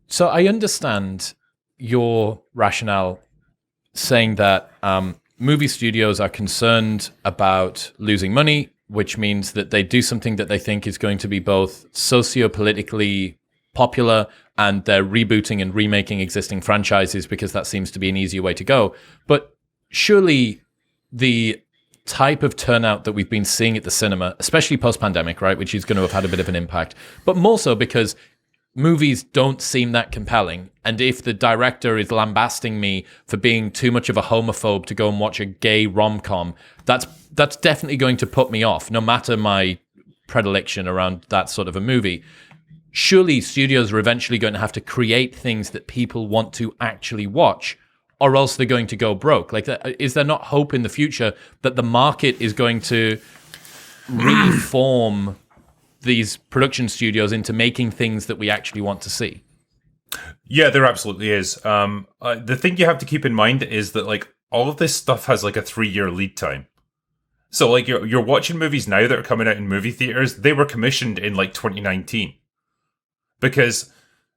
So I understand your rationale saying that movie studios are concerned about losing money, which means that they do something that they think is going to be both socio-politically popular, and they're rebooting and remaking existing franchises because that seems to be an easier way to go. But surely the type of turnout that we've been seeing at the cinema, especially post-pandemic, right, which is going to have had a bit of an impact, but more so because movies don't seem that compelling. And if the director is lambasting me for being too much of a homophobe to go and watch a gay rom-com, that's definitely going to put me off, no matter my predilection around that sort of a movie. Surely studios are eventually going to have to create things that people want to actually watch, or else they're going to go broke. Like, is there not hope in the future that the market is going to reform these production studios into making things that we actually want to see? Yeah, there absolutely is. The thing you have to keep in mind is that like all of this stuff has like a 3-year lead time. So like you're watching movies now that are coming out in movie theaters. They were commissioned in like 2019 because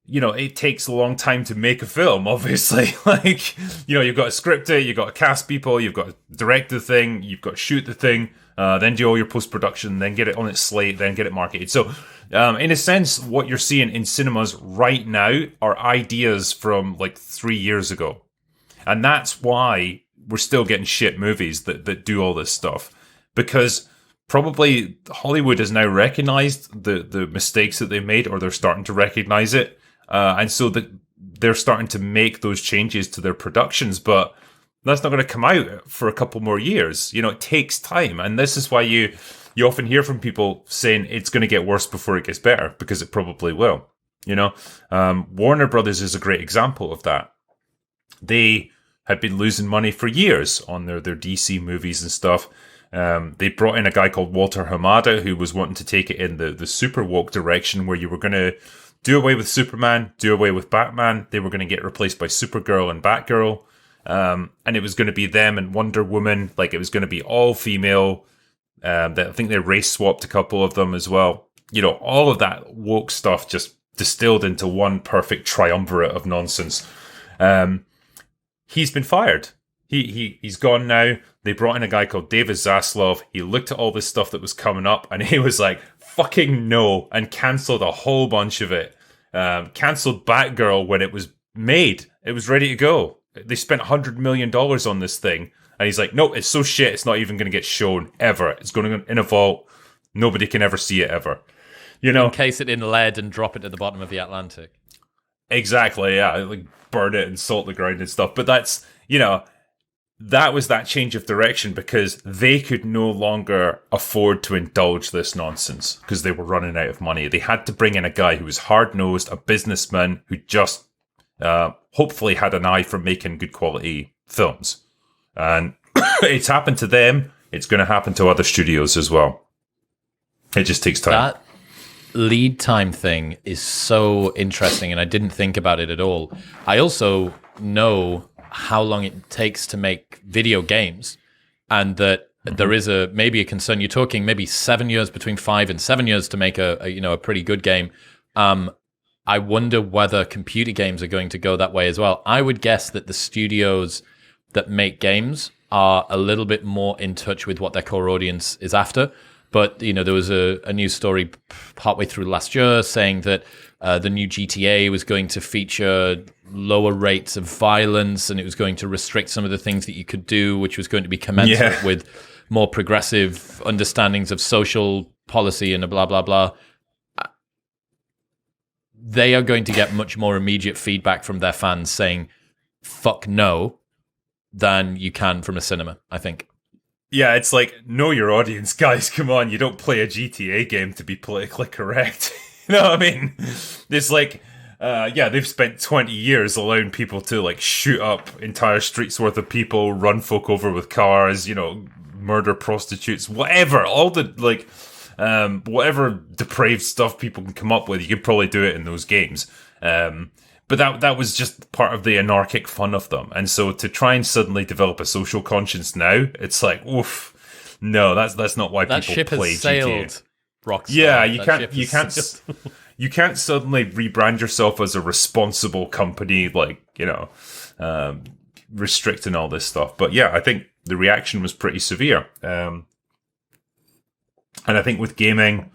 it takes a long time to make a film. Obviously, like you've got to script it, you've got to cast people, you've got to direct the thing, you've got to shoot the thing. Then do all your post-production, then get it on its slate, then get it marketed. So, in a sense, what you're seeing in cinemas right now are ideas from like 3 years ago. And that's why we're still getting shit movies that do all this stuff. Because probably Hollywood has now recognized the mistakes that they made, or they're starting to recognize it. And so they're starting to make those changes to their productions. But that's not going to come out for a couple more years. It takes time. And this is why you often hear from people saying it's going to get worse before it gets better, because it probably will. Warner Brothers is a great example of that. They had been losing money for years on their DC movies and stuff. They brought in a guy called Walter Hamada, who was wanting to take it in the super woke direction, where you were going to do away with Superman, do away with Batman. They were going to get replaced by Supergirl and Batgirl. And it was going to be them and Wonder Woman. Like, it was going to be all female. I think they race swapped a couple of them as well. All of that woke stuff just distilled into one perfect triumvirate of nonsense. He's been fired. He's gone now. They brought in a guy called David Zaslav. He looked at all this stuff that was coming up, and he was like, fucking no, and cancelled a whole bunch of it. Cancelled Batgirl when it was made. It was ready to go. They spent $100 million on this thing. And he's like, no, it's so shit, it's not even going to get shown ever. It's going to go in a vault. Nobody can ever see it ever. Encase it in lead and drop it at the bottom of the Atlantic. Exactly, yeah. Like, burn it and salt the ground and stuff. But that's, that was that change of direction because they could no longer afford to indulge this nonsense because they were running out of money. They had to bring in a guy who was hard-nosed, a businessman who just hopefully had an eye for making good quality films. And it's happened to them. It's going to happen to other studios as well. It just takes time. That lead time thing is so interesting, and I didn't think about it at all. I also know how long it takes to make video games, and that there is maybe a concern. You're talking maybe 7 years, between 5 and 7 years to make a pretty good game. I wonder whether computer games are going to go that way as well. I would guess that the studios that make games are a little bit more in touch with what their core audience is after. But, there was a news story partway through last year saying that the new GTA was going to feature lower rates of violence, and it was going to restrict some of the things that you could do, which was going to be commensurate with more progressive understandings of social policy and blah, blah, blah. They are going to get much more immediate feedback from their fans saying, fuck no, than you can from a cinema, I think. Yeah, it's like, know your audience, guys. Come on, you don't play a GTA game to be politically correct. You know what I mean? It's like, they've spent 20 years allowing people to, like, shoot up entire streets worth of people, run folk over with cars, murder prostitutes, whatever. All the, like, whatever depraved stuff people can come up with, you could probably do it in those games. But that was just part of the anarchic fun of them. And so to try and suddenly develop a social conscience now, it's like, oof, no, that's not why that people ship play has sailed, GTA. Rockstar. Yeah, you you can't suddenly rebrand yourself as a responsible company, like, restricting all this stuff. But yeah, I think the reaction was pretty severe. And I think with gaming,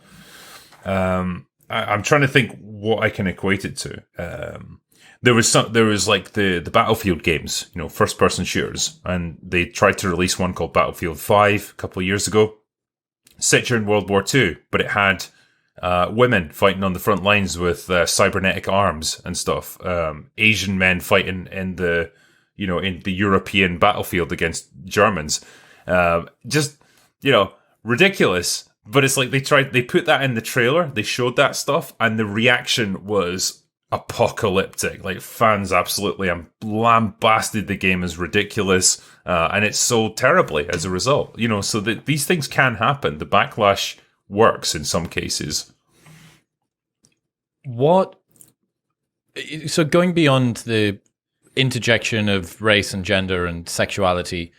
I'm trying to think what I can equate it to. There was like the Battlefield games, first person shooters, and they tried to release one called Battlefield 5 a couple of years ago, set during World War II, but it had women fighting on the front lines with cybernetic arms and stuff. Asian men fighting in the European battlefield against Germans. Just ridiculous. But it's like they put that in the trailer, they showed that stuff, and the reaction was apocalyptic. Like, fans absolutely lambasted the game as ridiculous, and it sold terribly as a result. So that these things can happen. The backlash works in some cases. So going beyond the interjection of race and gender and sexuality,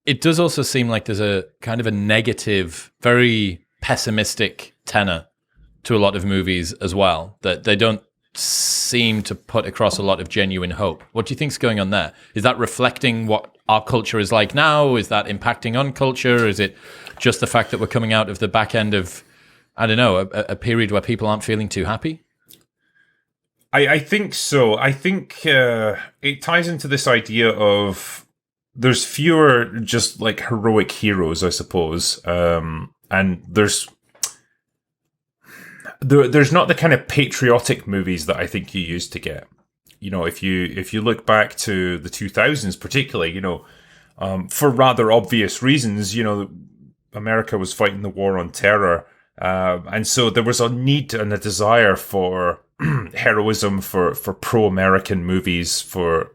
it does also seem like there's a kind of a negative, very pessimistic tenor to a lot of movies as well, that they don't seem to put across a lot of genuine hope. What do you think's going on there? Is that reflecting what our culture is like now? Is that impacting on culture? Is it just the fact that we're coming out of the back end of, I don't know, a period where people aren't feeling too happy? I think so. I think it ties into this idea of there's fewer just like heroic heroes, I suppose, and there's not the kind of patriotic movies that I think you used to get. If you look back to the 2000s, particularly, for rather obvious reasons, America was fighting the war on terror, and so there was a need and a desire for heroism, for pro-American movies, for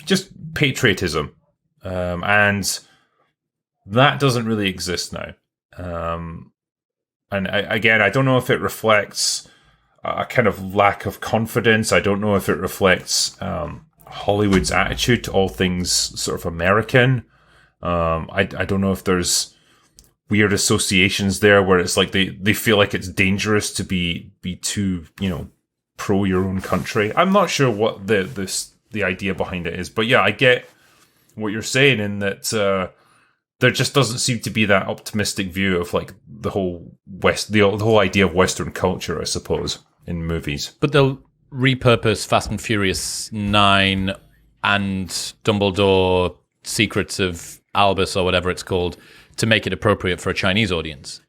just patriotism, and that doesn't really exist now. And I don't know if it reflects a kind of lack of confidence. I don't know if it reflects Hollywood's attitude to all things sort of American. I don't know if there's weird associations there where it's like they feel like it's dangerous to be too, pro your own country. I'm not sure what the idea behind it is, but yeah, I get what you're saying in that there just doesn't seem to be that optimistic view of like the whole the whole idea of Western culture, I suppose, in movies. But they'll repurpose Fast and Furious 9 and Dumbledore Secrets of Albus or whatever it's called to make it appropriate for a Chinese audience.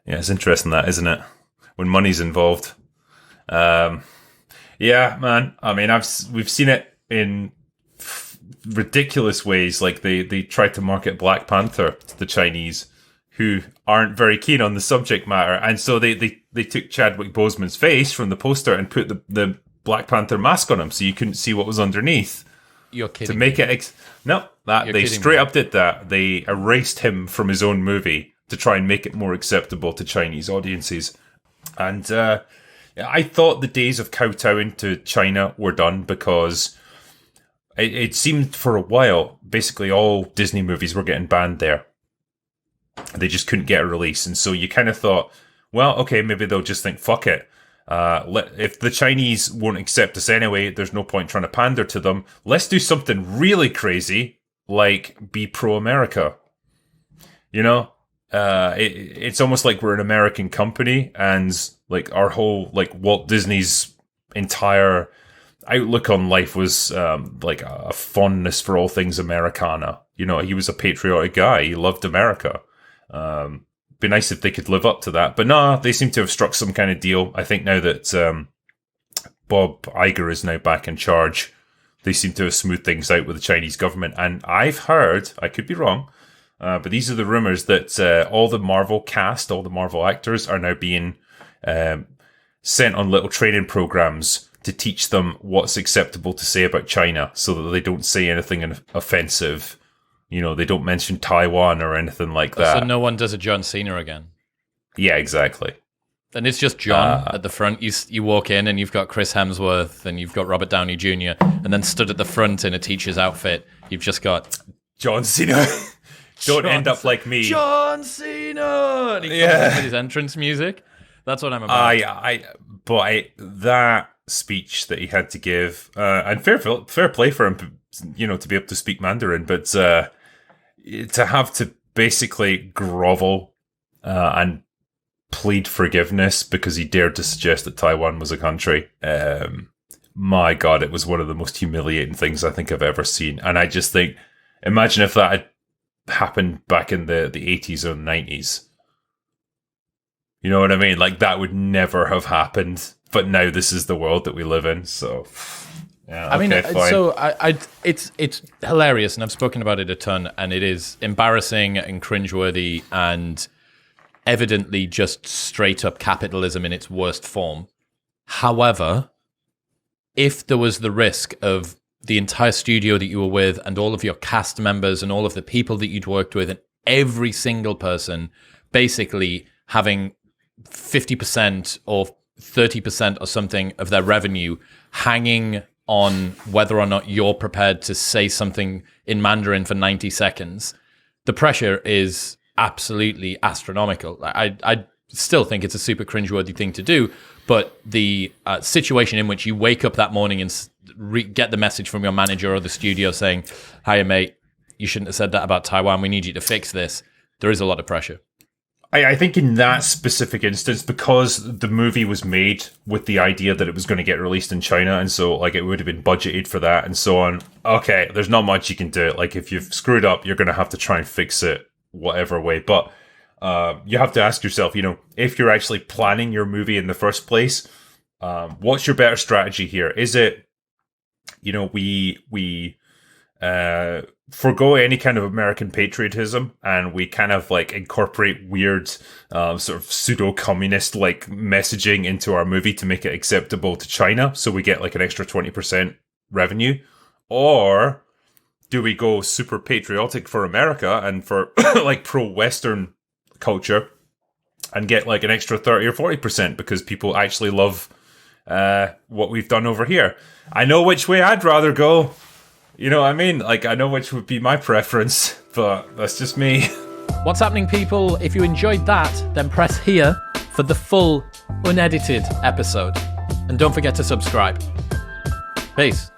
Yeah, it's interesting that, isn't it? When money's involved. Yeah, man. I mean, we've seen it in ridiculous ways. Like they tried to market Black Panther to the Chinese, who aren't very keen on the subject matter, and so they took Chadwick Boseman's face from the poster and put the Black Panther mask on him, so you couldn't see what was underneath. You're kidding. To make it they straight up did that. They erased him from his own movie to try and make it more acceptable to Chinese audiences. And I thought the days of kowtowing to China were done, because it seemed for a while basically all Disney movies were getting banned there. They just couldn't get a release. And so you kind of thought, well, okay, maybe they'll just think, fuck it. If the Chinese won't accept us anyway, there's no point trying to pander to them. Let's do something really crazy, like be pro-America. It's almost like we're an American company, and like our whole, like Walt Disney's entire outlook on life was like a fondness for all things Americana. He was a patriotic guy. He loved America. Be nice if they could live up to that, but no, they seem to have struck some kind of deal. I think now that Bob Iger is now back in charge, they seem to have smoothed things out with the Chinese government. And I've heard, I could be wrong, but these are the rumors that all the Marvel cast, all the Marvel actors are now being sent on little training programs to teach them what's acceptable to say about China, so that they don't say anything offensive. They don't mention Taiwan or anything like that. So no one does a John Cena again. Yeah, exactly. And it's just John at the front. You walk in and you've got Chris Hemsworth and you've got Robert Downey Jr. And then stood at the front in a teacher's outfit, you've just got John Cena. Don't end up like me. John Cena! And he comes in with his entrance music. That's what I'm about. That speech that he had to give, and fair play for him, to be able to speak Mandarin, but to have to basically grovel and plead forgiveness because he dared to suggest that Taiwan was a country. My God, it was one of the most humiliating things I think I've ever seen. And I just think, imagine if that had happened back in the 80s or 90s. You know what I mean? Like, that would never have happened. But now this is the world that we live in. So, yeah, I mean, fine. so it's hilarious, and I've spoken about it a ton, and it is embarrassing and cringeworthy and evidently just straight up capitalism in its worst form. However, if there was the risk of the entire studio that you were with and all of your cast members and all of the people that you'd worked with and every single person basically having 50% or 30% or something of their revenue hanging on whether or not you're prepared to say something in Mandarin for 90 seconds, the pressure is absolutely astronomical. I still think it's a super cringeworthy thing to do, but the situation in which you wake up that morning and get the message from your manager or the studio saying, "Hiya, mate, you shouldn't have said that about Taiwan. We need you to fix this." There is a lot of pressure. I think in that specific instance, because the movie was made with the idea that it was going to get released in China, and so like it would have been budgeted for that and so on. Okay, there's not much you can do. Like, if you've screwed up, you're going to have to try and fix it whatever way. But you have to ask yourself, if you're actually planning your movie in the first place, what's your better strategy here? Is it, we forgo any kind of American patriotism and we kind of like incorporate weird sort of pseudo-communist like messaging into our movie to make it acceptable to China, so we get like an extra 20% revenue? Or do we go super patriotic for America and for like pro-Western culture and get like an extra 30 or 40% because people actually love what we've done over here? I know which way I'd rather go. You know what I mean? Like, I know which would be my preference, but that's just me. What's happening, people? If you enjoyed that, then press here for the full, unedited episode. And don't forget to subscribe. Peace.